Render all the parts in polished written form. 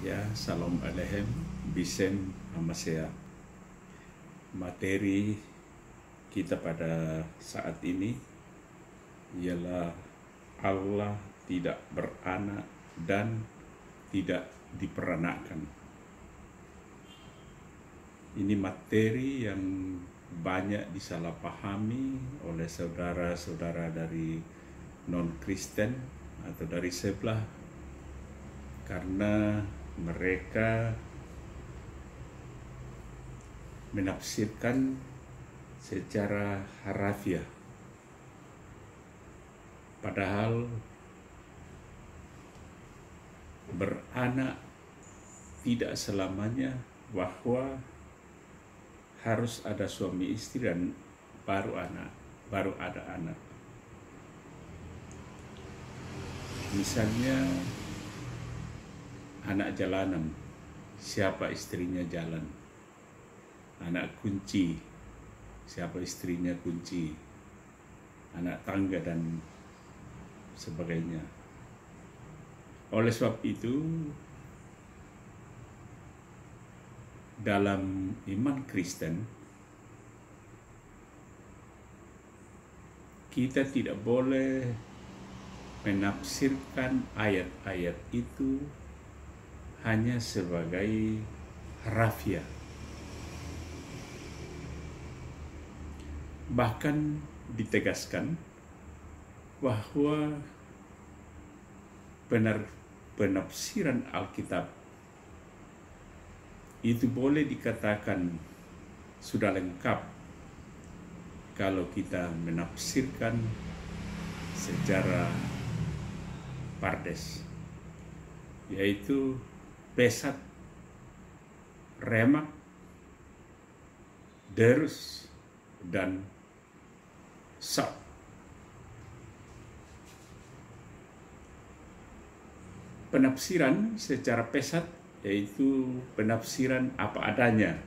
Ya, salam alehem, bisem, hamasea. Materi kita pada saat ini ialah Allah tidak beranak dan tidak diperanakan. Ini materi yang banyak disalahpahami oleh saudara-saudara dari non-Kristen atau dari sebelah, karena mereka menafsirkan secara harafiah, padahal beranak tidak selamanya bahwa harus ada suami istri dan baru ada anak. Misalnya anak jalanan, siapa istrinya jalan. Anak kunci, siapa istrinya kunci. Anak tangga dan sebagainya. Oleh sebab itu, dalam iman Kristen, kita tidak boleh menafsirkan ayat-ayat itu hanya sebagai harafiah. Bahkan ditegaskan bahwa penafsiran Alkitab itu boleh dikatakan sudah lengkap kalau kita menafsirkan secara pardes, yaitu pesat, remak, derus, dan sat. Penafsiran secara pesat yaitu penafsiran apa adanya,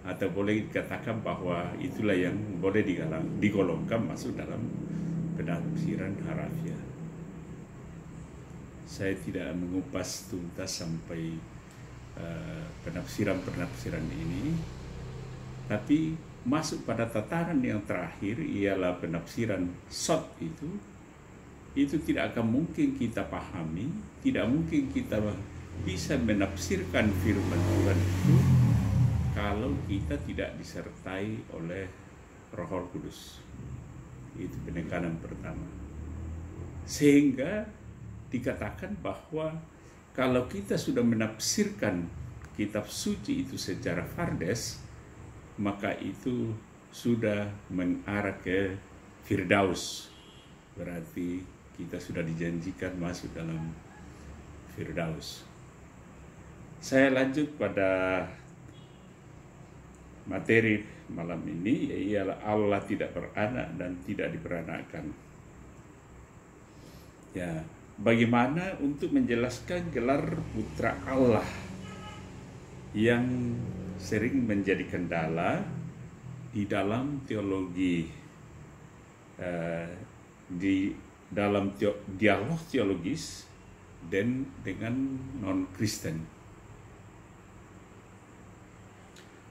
atau boleh dikatakan bahwa itulah yang boleh digolongkan masuk dalam penafsiran harafiah. Saya tidak mengupas tuntas sampai penafsiran ini, tapi masuk pada tataran yang terakhir ialah penafsiran sot itu tidak akan mungkin kita pahami, tidak mungkin kita bisa menafsirkan firman Tuhan itu kalau kita tidak disertai oleh Roh Kudus. Itu penekanan pertama. Sehingga dikatakan bahwa kalau kita sudah menafsirkan kitab suci itu secara fardes, maka itu sudah mengarah ke Firdaus. Berarti kita sudah dijanjikan masuk dalam Firdaus. Saya lanjut pada materi malam ini, ialah Allah tidak beranak dan tidak diperanakan. Ya, bagaimana untuk menjelaskan gelar putra Allah yang sering menjadi kendala di dalam teologi, di dalam dialog teologis dan dengan non-Kristen.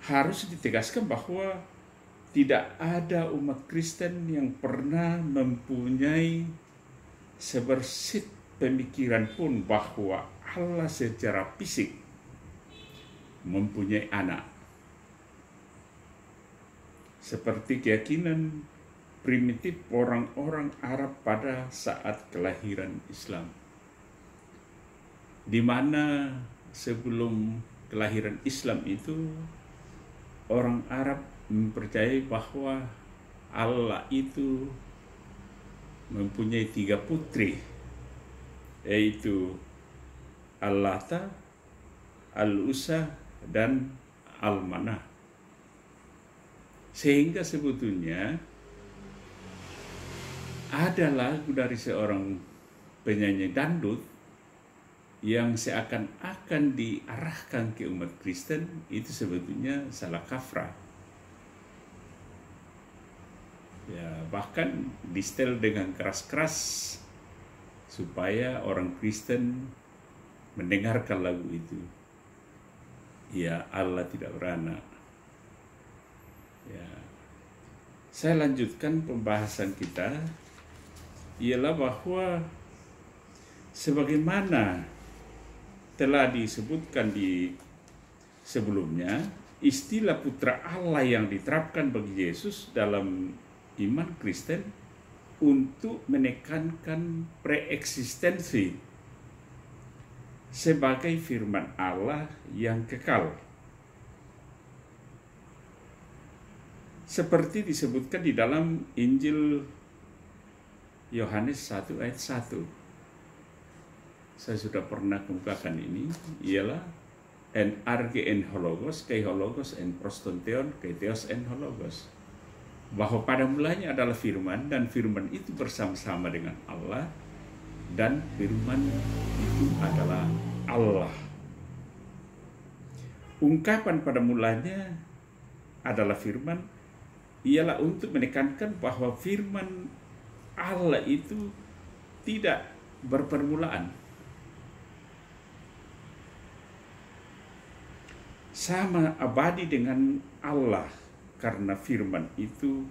Harus ditegaskan bahwa tidak ada umat Kristen yang pernah mempunyai sebersit pemikiran pun bahwa Allah secara fisik mempunyai anak, seperti keyakinan primitif orang-orang Arab pada saat kelahiran Islam, di mana sebelum kelahiran Islam itu orang Arab mempercayai bahwa Allah itu mempunyai 3 putri, yaitu Al-Lata, Al-Uzza, dan Al-Manah. Sehingga sebetulnya ada lagu dari seorang penyanyi dangdut yang seakan-akan diarahkan ke umat Kristen, itu sebetulnya salah kaprah. Ya, bahkan di-setel dengan keras-keras supaya orang Kristen mendengarkan lagu itu. Ya, Allah tidak beranak. Ya. Saya lanjutkan pembahasan kita, ialah bahwa sebagaimana telah disebutkan di sebelumnya, istilah putra Allah yang diterapkan bagi Yesus dalam iman Kristen untuk menekankan preeksistensi sebagai firman Allah yang kekal. Seperti disebutkan di dalam Injil Yohanes 1 ayat 1. Saya sudah pernah kemukakan ini, ialah en arge en hologos, kai hologos en prostonteon, kai theos en hologos. Bahwa pada mulanya adalah firman, dan firman itu bersama-sama dengan Allah, dan firman itu adalah Allah. Ungkapan pada mulanya adalah firman, ialah untuk menekankan bahwa firman Allah itu tidak berpermulaan. Sama abadi dengan Allah, karena firman itu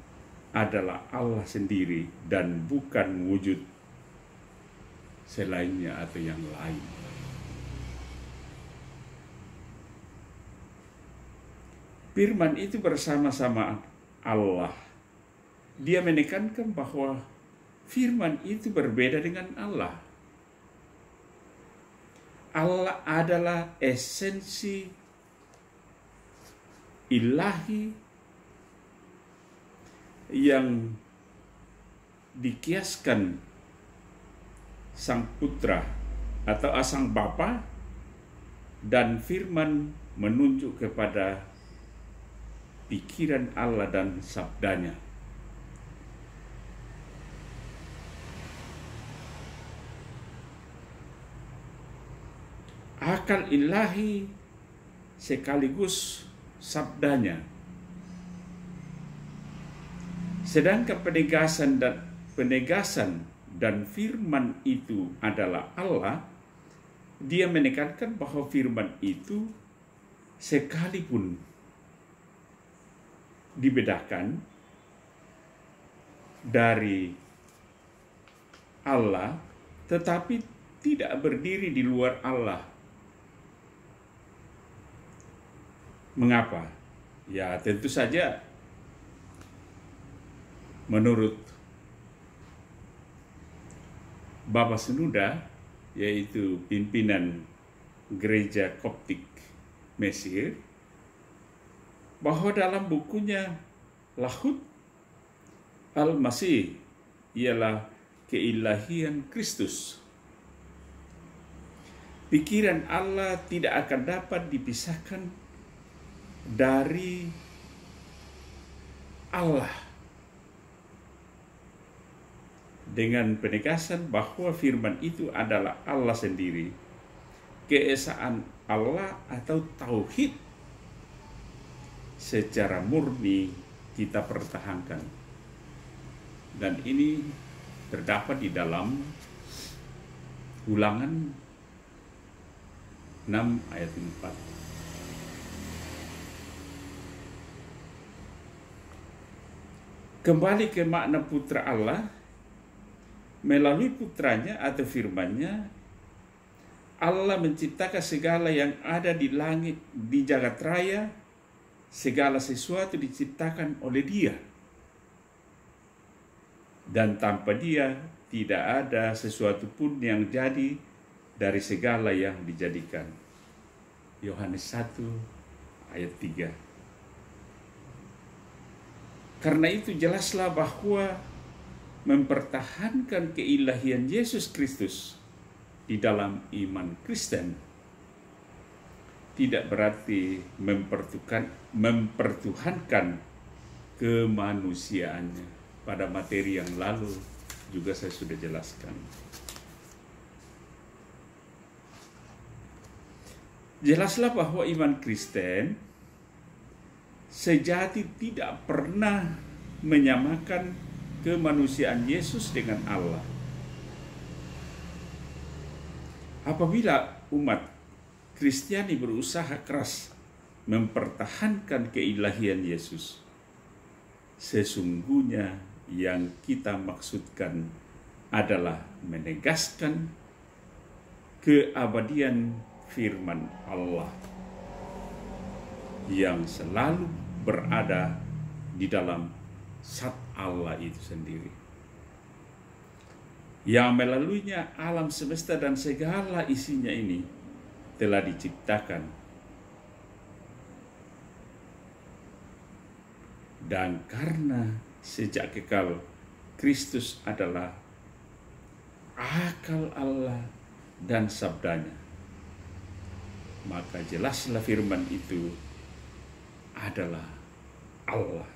adalah Allah sendiri dan bukan wujud selainnya atau yang lain. Firman itu bersama-sama Allah. Dia menekankan bahwa firman itu berbeda dengan Allah. Allah adalah esensi ilahi yang dikiaskan Sang Putra atau Sang Bapa, dan firman menunjuk kepada pikiran Allah dan sabdanya. Akal ilahi sekaligus sabdanya. Sedangkan penegasan dan firman itu adalah Allah, dia menekankan bahwa firman itu sekalipun dibedakan dari Allah, tetapi tidak berdiri di luar Allah. Mengapa? Ya, tentu saja menurut Bapak Senuda, yaitu pimpinan Gereja Koptik Mesir, bahwa dalam bukunya Lahut Al-Masih ialah keilahian Kristus. Pikiran Allah tidak akan dapat dipisahkan dari Allah, dengan penegasan bahwa firman itu adalah Allah sendiri. Keesaan Allah atau tauhid secara murni kita pertahankan, dan ini terdapat di dalam Ulangan 6 ayat 4. Kembali ke makna putra Allah, melalui putranya atau firman-Nya, Allah menciptakan segala yang ada di langit, di jagat raya. Segala sesuatu diciptakan oleh Dia, dan tanpa Dia tidak ada sesuatu pun yang jadi dari segala yang dijadikan. Yohanes 1 ayat 3. Karena itu jelaslah bahwa mempertahankan keilahian Yesus Kristus di dalam iman Kristen tidak berarti mempertuhankan kemanusiaannya. Pada materi yang lalu juga saya sudah jelaskan. Jelaslah bahwa iman Kristen sejati tidak pernah menyamakan kemanusiaan Yesus dengan Allah. Apabila umat Kristiani berusaha keras mempertahankan keilahian Yesus, sesungguhnya yang kita maksudkan adalah menegaskan keabadian firman Allah yang selalu berada di dalam zat Allah itu sendiri, yang melaluinya alam semesta dan segala isinya ini telah diciptakan, dan karena sejak kekal Kristus adalah akal Allah dan sabdanya, maka jelaslah firman itu adalah Allah.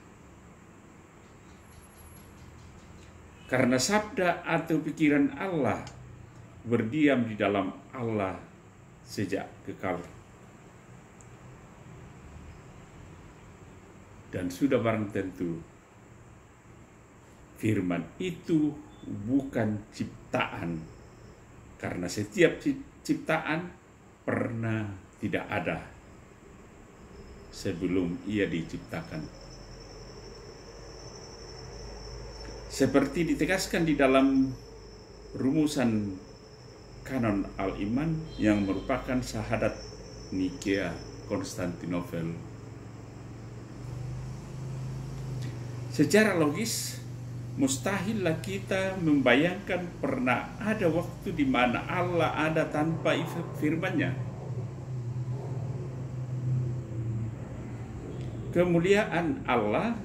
Karena sabda atau pikiran Allah berdiam di dalam Allah sejak kekal. Dan sudah barang tentu firman itu bukan ciptaan, karena setiap ciptaan pernah tidak ada sebelum ia diciptakan. Seperti ditegaskan di dalam rumusan kanon al-iman yang merupakan syahadat Nikea Konstantinopel. Secara logis, mustahillah kita membayangkan pernah ada waktu di mana Allah ada tanpa firman-Nya. Kemuliaan Allah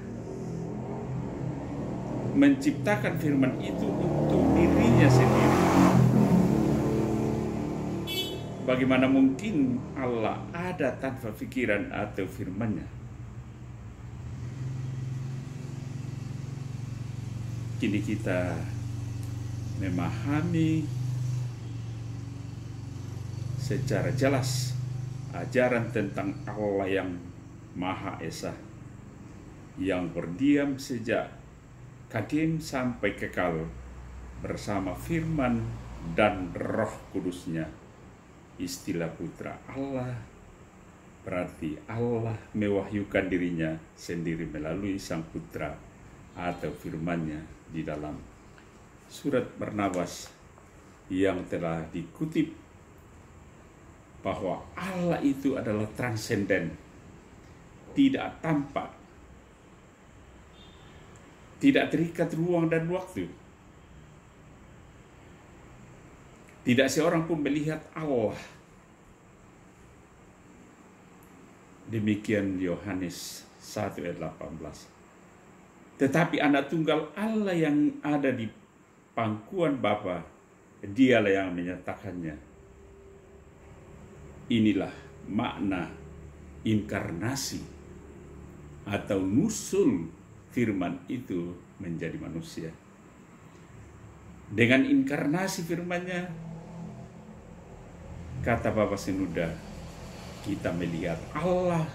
menciptakan firman itu untuk dirinya sendiri. Bagaimana mungkin Allah ada tanpa pikiran atau firman-Nya? Kini kita memahami secara jelas ajaran tentang Allah yang Maha Esa, yang berdiam sejak kadim sampai kekal bersama firman dan Roh Kudus-Nya. Istilah putra Allah berarti Allah mewahyukan dirinya sendiri melalui sang putra atau firman-Nya di dalam surat Barnabas yang telah dikutip bahwa Allah itu adalah transenden, tidak tampak, tidak terikat ruang dan waktu. Tidak seorang pun melihat Allah. Demikian Yohanes 1 ayat 18. Tetapi anak tunggal Allah yang ada di pangkuan Bapa, dialah yang menyatakannya. Inilah makna inkarnasi atau nusul firman itu menjadi manusia. Dengan inkarnasi firman-Nya, kata Bapak Senuda, kita melihat Allah,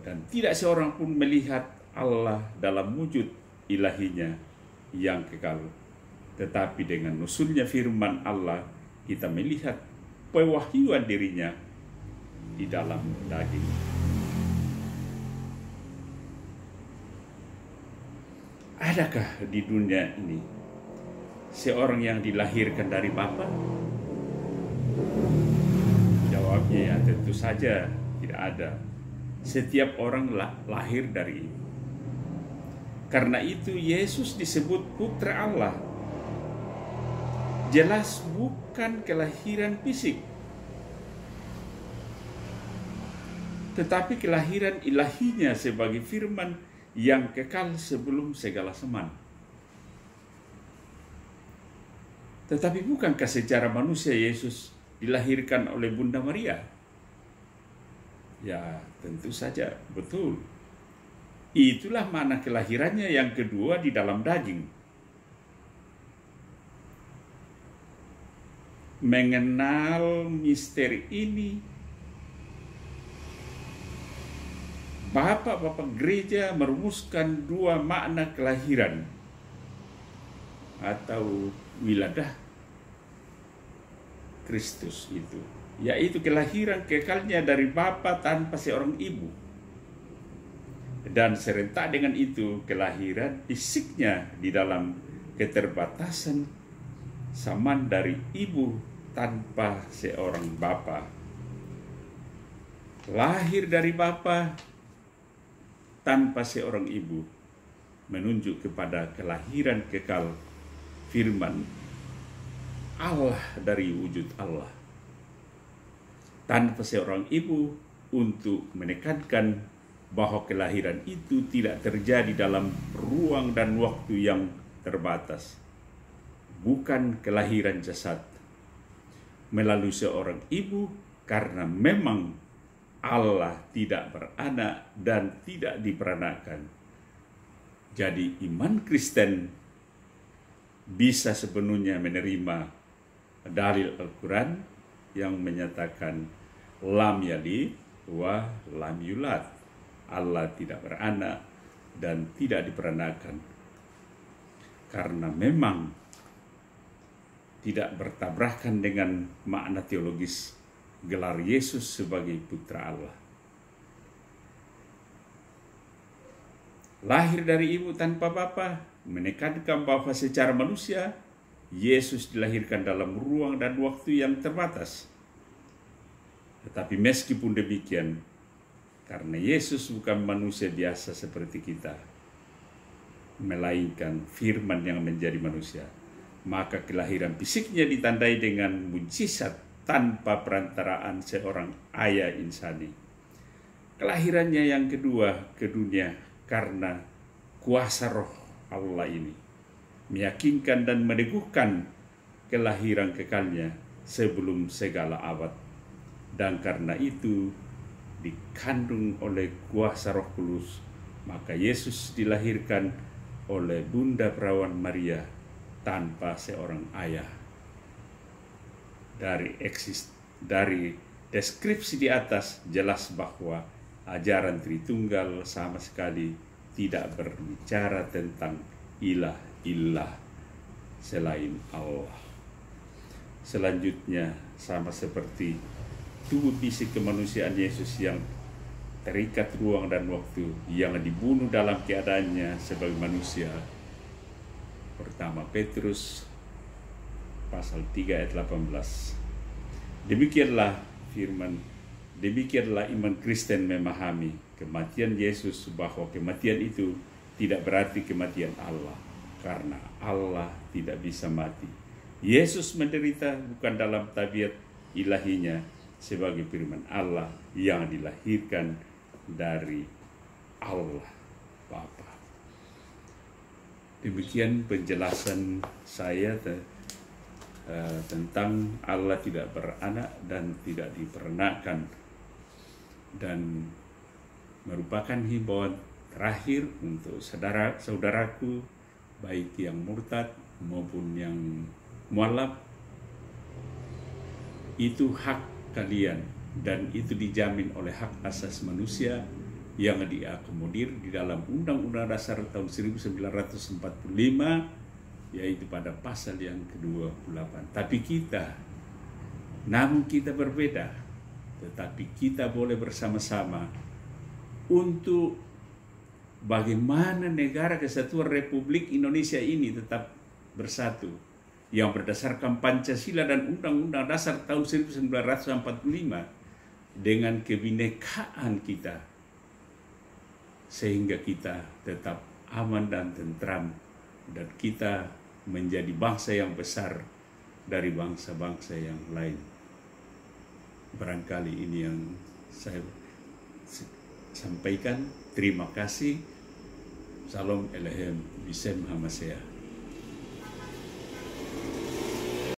dan tidak seorang pun melihat Allah dalam wujud ilahinya yang kekal. Tetapi dengan nusulnya firman Allah, kita melihat pewahyuan dirinya di dalam daging. Adakah di dunia ini seorang yang dilahirkan dari Bapa? Jawabnya ya tentu saja tidak ada. Setiap orang lahir dari Ibu. Karena itu Yesus disebut Putra Allah. Jelas bukan kelahiran fisik, tetapi kelahiran ilahinya sebagai firman yang kekal sebelum segala zaman. Tetapi bukankah secara manusia Yesus dilahirkan oleh Bunda Maria? Ya, tentu saja betul. Itulah makna kelahirannya yang kedua di dalam daging. Mengenal misteri ini, Bapak-bapak gereja merumuskan dua makna kelahiran atau wiladah Kristus itu. yaitu kelahiran kekalnya dari Bapa tanpa seorang ibu. Dan serentak dengan itu kelahiran fisiknya di dalam keterbatasan zaman dari ibu tanpa seorang bapa. Lahir dari Bapa tanpa seorang ibu menunjuk kepada kelahiran kekal firman Allah dari wujud Allah. Tanpa seorang ibu untuk menekankan bahwa kelahiran itu tidak terjadi dalam ruang dan waktu yang terbatas. Bukan kelahiran jasad melalui seorang ibu, karena memang Allah tidak beranak dan tidak diperanakan. Jadi iman Kristen bisa sepenuhnya menerima dalil Al-Quran yang menyatakan lam yalid wa lam yulad. Allah tidak beranak dan tidak diperanakan, karena memang tidak bertabrakan dengan makna teologis gelar Yesus sebagai putra Allah. Lahir dari ibu tanpa bapa menekankan bahwa secara manusia Yesus dilahirkan dalam ruang dan waktu yang terbatas. Tetapi meskipun demikian, karena Yesus bukan manusia biasa seperti kita, melainkan firman yang menjadi manusia, maka kelahiran fisiknya ditandai dengan mujizat tanpa perantaraan seorang ayah insani. Kelahirannya yang kedua ke dunia karena kuasa roh Allah ini meyakinkan dan meneguhkan kelahiran kekalnya sebelum segala abad. Dan karena itu dikandung oleh kuasa Roh Kudus, maka Yesus dilahirkan oleh Bunda Perawan Maria tanpa seorang ayah. Dari deskripsi di atas jelas bahwa ajaran Tritunggal sama sekali tidak berbicara tentang ilah selain Allah. Selanjutnya sama seperti tubuh fisik kemanusiaan Yesus yang terikat ruang dan waktu, yang dibunuh dalam keadaannya sebagai manusia. Pertama Petrus pasal 3 ayat 18. Demikianlah firman, demikianlah iman Kristen memahami kematian Yesus, bahwa kematian itu tidak berarti kematian Allah, karena Allah tidak bisa mati. Yesus menderita bukan dalam tabiat ilahinya sebagai firman Allah yang dilahirkan dari Allah Bapa. Demikian penjelasan saya tentang Allah tidak beranak dan tidak diperanakan, dan merupakan himbauan terakhir untuk saudaraku, baik yang murtad maupun yang mualaf. Itu hak kalian, dan itu dijamin oleh hak asasi manusia yang diakomodir di dalam Undang-Undang Dasar tahun 1945, yaitu pada pasal yang ke-28. Tapi namun kita berbeda, tetapi kita boleh bersama-sama untuk bagaimana negara kesatuan Republik Indonesia ini tetap bersatu, yang berdasarkan Pancasila dan Undang-Undang Dasar tahun 1945 dengan kebinekaan kita, sehingga kita tetap aman dan tentram, dan kita menjadi bangsa yang besar dari bangsa-bangsa yang lain. Barangkali ini yang saya sampaikan. Terima kasih. Salam Elohim Bisem Hamasea.